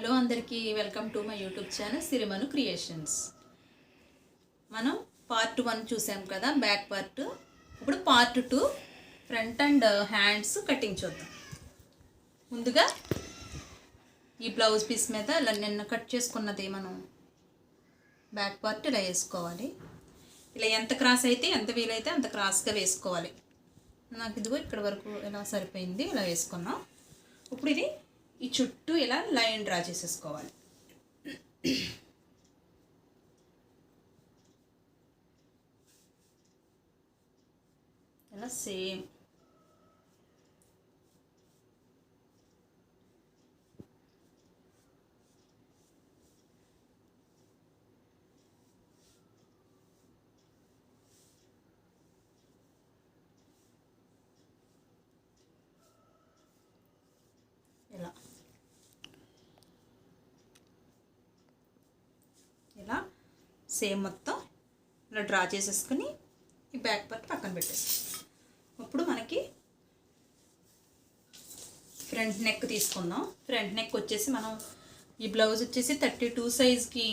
Hello అందరికీ welcome to my YouTube channel Sirimanu creations. మనం part 1 చూసాం కదా, బ్యాక్ పార్ట్. ఇప్పుడు part 2 front and hands cutting చూద్దాం. ముందుగా ఈ బ్లౌజ్ పీస్ మీద ఇలా నిన్న కట్ చేసుకున్నది మనం బ్యాక్ పార్ట్ ఇలా వేసుకోవాలి. ఇలా ఎంత క్రాస్ అయితే ఎంత వీలైతే అంత క్రాస్గా వేసుకోవాలి. నాకు ఇదిగో ఇక్కడ వరకు ఇలా సరిపోయింది, ఇలా వేసుకున్నాం. ఇప్పుడు ఇది ఈ చుట్టూ ఇలా లైన్ డ్రా చేసేసుకోవాలి. ఇలా సేమ్ ఇలా సేమ్ మొత్తం ఇలా డ్రా చేసేసుకుని ఈ బ్యాక్ పార్ట్ పక్కన పెట్టేస్తాం. ఇప్పుడు మనకి ఫ్రంట్ నెక్ తీసుకుందాం. ఫ్రంట్ నెక్ వచ్చేసి మనం ఈ బ్లౌజ్ వచ్చేసి 32 సైజ్కి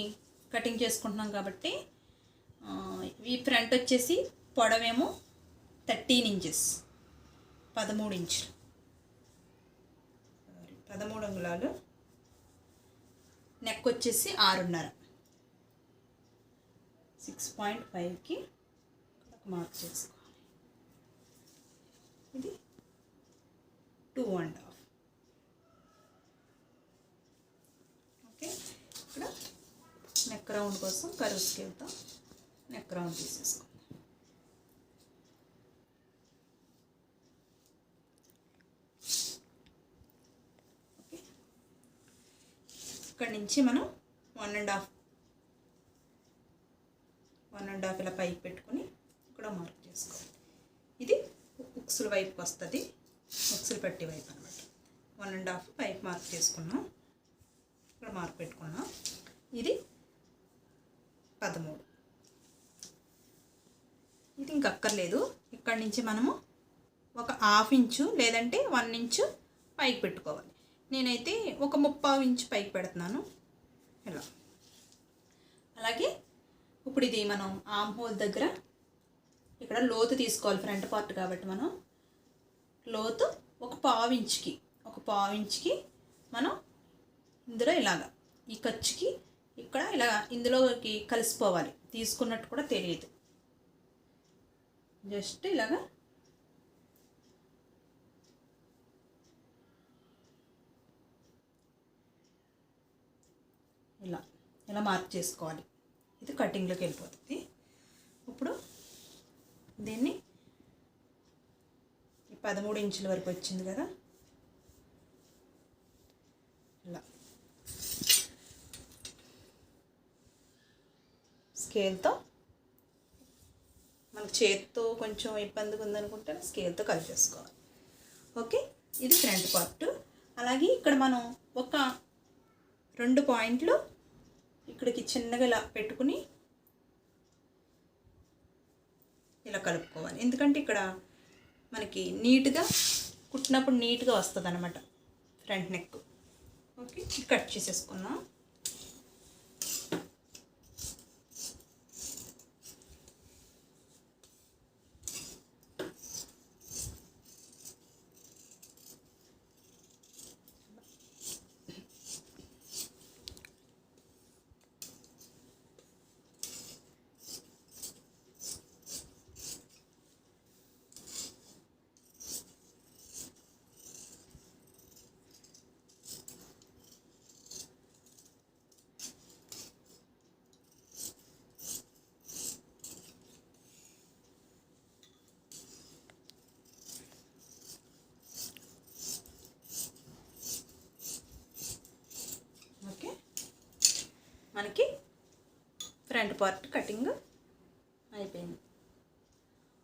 కటింగ్ చేసుకుంటున్నాం కాబట్టి ఈ ఫ్రంట్ వచ్చేసి పొడవేమో 13 ఇంచెస్, 13 ఇంచులు, 13 అంగుళాలు. నెక్ వచ్చేసి 6.5, 6.5కి మార్క్ చేసుకోవాలి. ఇది 2.5. ఓకే, ఇక్కడ నెక్ రౌండ్ కోసం కర్వ్ స్కేల్తో నెక్ రౌండ్ తీసేసుకోండి. ఓకే, ఇక్కడ నుంచి మనం 1.5 ఇలా పైకి పెట్టుకుని ఇక్కడ మార్క్ చేసుకోవాలి. ఇది ఉక్సుల వైపుకి వస్తుంది, ఉక్సులు పట్టి వైపు అనమాట. 1.5 పైకి మార్క్ చేసుకున్నాం, ఇక్కడ మార్క్ పెట్టుకున్నాం. ఇది 13. ఇది ఇంక అక్కర్లేదు. ఇక్కడ నుంచి మనము ఒక 1/2 ఇంచు లేదంటే 1 ఇంచు పైకి పెట్టుకోవాలి. నేనైతే ఒక 3/4 ఇంచు పైకి పెడుతున్నాను ఇలా. అలాగే ఇప్పుడు ఇది మనం ఆర్మ్ హోల్ దగ్గర ఇక్కడ లోతు తీసుకోవాలి. ఫ్రంట్ పార్ట్ కాబట్టి మనం లోతు ఒక 1/4 ఇంచుకి మనం ఇందులో ఇలాగా ఈ ఖర్చుకి ఇక్కడ ఇలా ఇందులోకి కలిసిపోవాలి. తీసుకున్నట్టు కూడా తెలియదు, జస్ట్ ఇలాగా ఇలా మార్క్ చేసుకోవాలి. ఇది కటింగ్లోకి వెళ్ళిపోతుంది. ఇప్పుడు దీన్ని 13 ఇంచుల వరకు వచ్చింది కదా, ఇలా స్కేల్తో, మనకు చేతితో కొంచెం ఇబ్బందిగా ఉందనుకుంటే స్కేల్తో కలిపేసుకోవాలి. ఓకే, ఇది ఫ్రంట్ పార్ట్. అలాగే ఇక్కడ మనం ఒక 2 పాయింట్లు ఇక్కడికి చిన్నగా ఇలా పెట్టుకుని ఇలా కలుపుకోవాలి. ఎందుకంటే ఇక్కడ మనకి నీట్గా కుట్టినప్పుడు నీట్గా వస్తుంది అన్నమాట ఫ్రంట్ నెక్. ఓకే, కట్ చేసేసుకున్నాం. మనకి ఫ్రంట్ పార్ట్ కటింగ్ అయిపోయింది.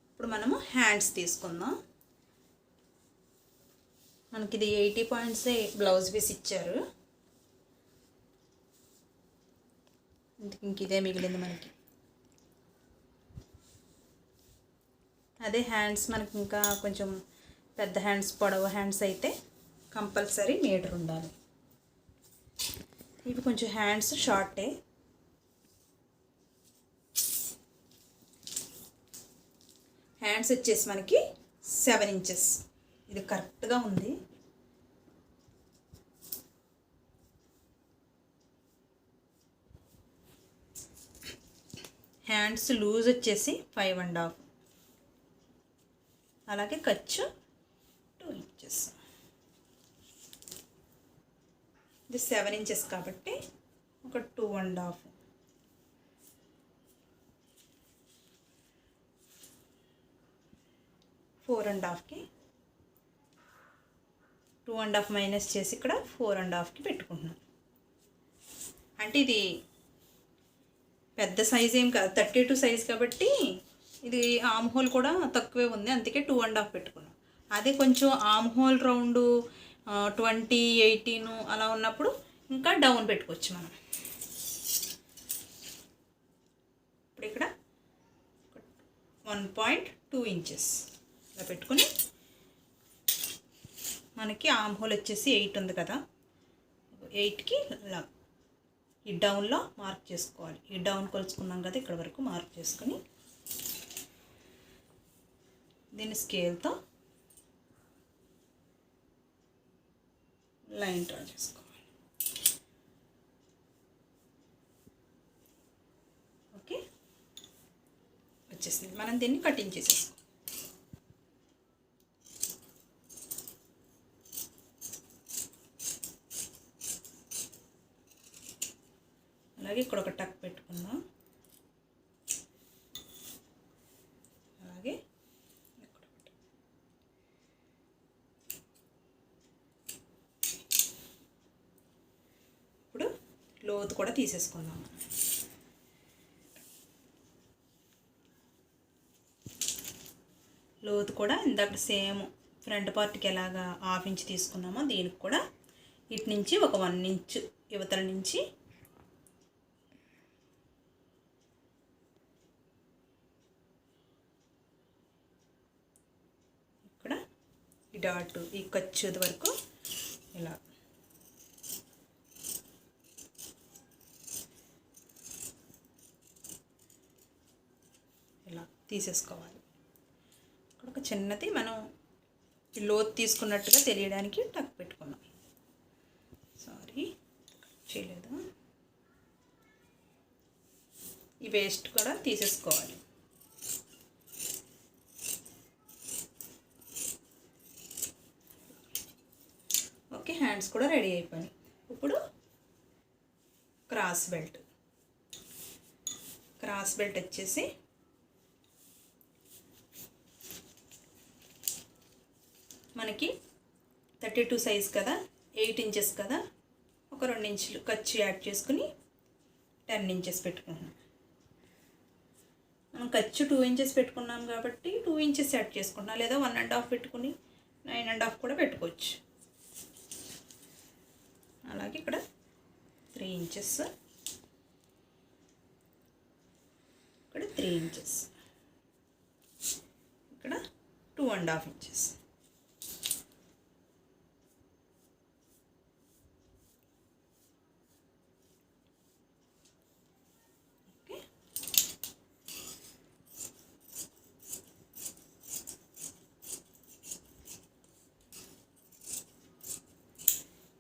ఇప్పుడు మనము హ్యాండ్స్ తీసుకుందాం. మనకి ఇది 80 పాయింట్సే బ్లౌజ్ పీస్ ఇచ్చారు, ఇంక ఇదే మిగిలింది మనకి. అదే హ్యాండ్స్ మనకి ఇంకా కొంచెం పెద్ద హ్యాండ్స్, పొడవు హ్యాండ్స్ అయితే కంపల్సరీ మీటర్ ఉండాలి. ఇవి కొంచెం హ్యాండ్స్ షార్టే. హ్యాండ్స్ వచ్చేసి మనకి 7 ఇంచెస్. ఇది కరెక్ట్గా ఉంది. హ్యాండ్స్ లూజ్ వచ్చేసి 5.5. అలాగే ఖర్చు 2 ఇంచెస్. ఇది 7 ఇంచెస్ కాబట్టి ఒక 2.5. 4.5కి 2.5 మైనస్ చేసి ఇక్కడ 4.5కి పెట్టుకుంటున్నాం. అంటే ఇది పెద్ద సైజ్ ఏం కాదు, 32 సైజ్ కాబట్టి ఇది ఆమ్ హోల్ కూడా తక్కువే ఉంది, అందుకే 2.5 పెట్టుకున్నాం. అదే కొంచెం ఆమ్ హోల్ రౌండ్ 20, 18 అలా ఉన్నప్పుడు ఇంకా డౌన్ పెట్టుకోవచ్చు మనం. ఇప్పుడు ఇక్కడ 1.2 ఇంచెస్ ఇలా పెట్టుకుని, మనకి ఆమ్ హోల్ వచ్చేసి 8 ఉంది కదా, 8కి ఇలా ఈ డౌన్లో మార్క్ చేసుకోవాలి. ఈ డౌన్ కొలుచుకున్నాం కదా, ఇక్కడ వరకు మార్క్ చేసుకుని దీన్ని స్కేల్తో లైన్ డ్రా చేసుకోవాలి. ఓకే, వచ్చేసింది. మనం దీన్ని కటింగ్ చేసేసుకోవాలి. అలాగే ఇక్కడ ఒక టక్ పెట్టుకుందాం. అలాగే ఇప్పుడు లోతు కూడా తీసేసుకుందాం. లోతు కూడా ఇందాక సేమ్ ఫ్రంట్ పార్ట్కి ఎలాగా 1/2 ఇంచ్ తీసుకున్నామో దీనికి కూడా ఇటు నుంచి ఒక 1 ఇంచ్ యువతల నుంచి ఇక్కడ ఈ డాట్ ఈ ఖర్చు వరకు ఇలా ఇలా తీసేసుకోవాలి. ఇక్కడ ఒక చిన్నది మనం ఈ లోతు తీసుకున్నట్టుగా తెలియడానికి టక్ పెట్టుకున్నాం. సారీ, చేయలేదు. ఈ వేస్ట్ కూడా తీసేసుకోవాలి. ఓకే, హ్యాండ్స్ కూడా రెడీ అయిపోయాయి. ఇప్పుడు క్రాస్ బెల్ట్ వచ్చేసి మనకి 32 సైజ్ కదా, 8 ఇంచెస్ కదా, ఒక 2 ఇంచులు ఖర్చు యాడ్ చేసుకుని 10 ఇంచెస్ పెట్టుకుంటున్నాం. మనం ఖర్చు 2 ఇంచెస్ పెట్టుకున్నాం కాబట్టి 2 ఇంచెస్ యాడ్ చేసుకుంటున్నాం, లేదా 1.5 పెట్టుకుని 9.5 కూడా పెట్టుకోవచ్చు. అలాగే ఇక్కడ 3 ఇంచెస్, ఇక్కడ 3 ఇంచెస్, ఇక్కడ 2.5 ఇంచెస్.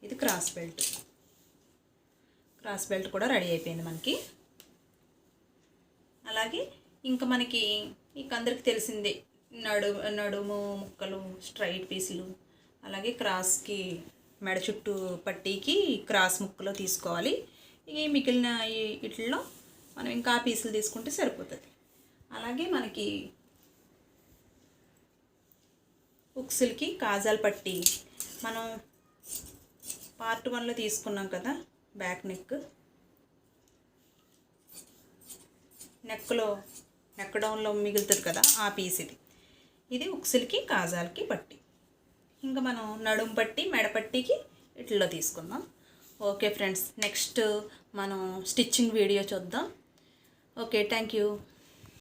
ఇది క్రాస్ బెల్ట్ కూడా రెడీ అయిపోయింది మనకి. అలాగే ఇంకా మనకి అందరికి తెలిసిందే నడుము ముక్కలు, స్ట్రైట్ పీసులు, అలాగే క్రాస్కి మెడ చుట్టూ పట్టీకి క్రాస్ ముక్కలు తీసుకోవాలి. ఈ మిగిలిన వీటిల్లో మనం ఇంకా పీసులు తీసుకుంటే సరిపోతుంది. అలాగే మనకి ఉక్సులకి కాజాల పట్టీ మనం పార్ట్ 1లో తీసుకున్నాం కదా, బ్యాక్ నెక్ డౌన్లో మిగులుతుంది కదా ఆ పీస్. ఇది ఉక్సులకి కాజాలకి పట్టీ. ఇంకా మనం నడుము పట్టీ, మెడ పట్టీకి ఇట్లా తీసుకుందాం. ఓకే ఫ్రెండ్స్, నెక్స్ట్ మనం స్టిచ్చింగ్ వీడియో చూద్దాం. Okay, thank you.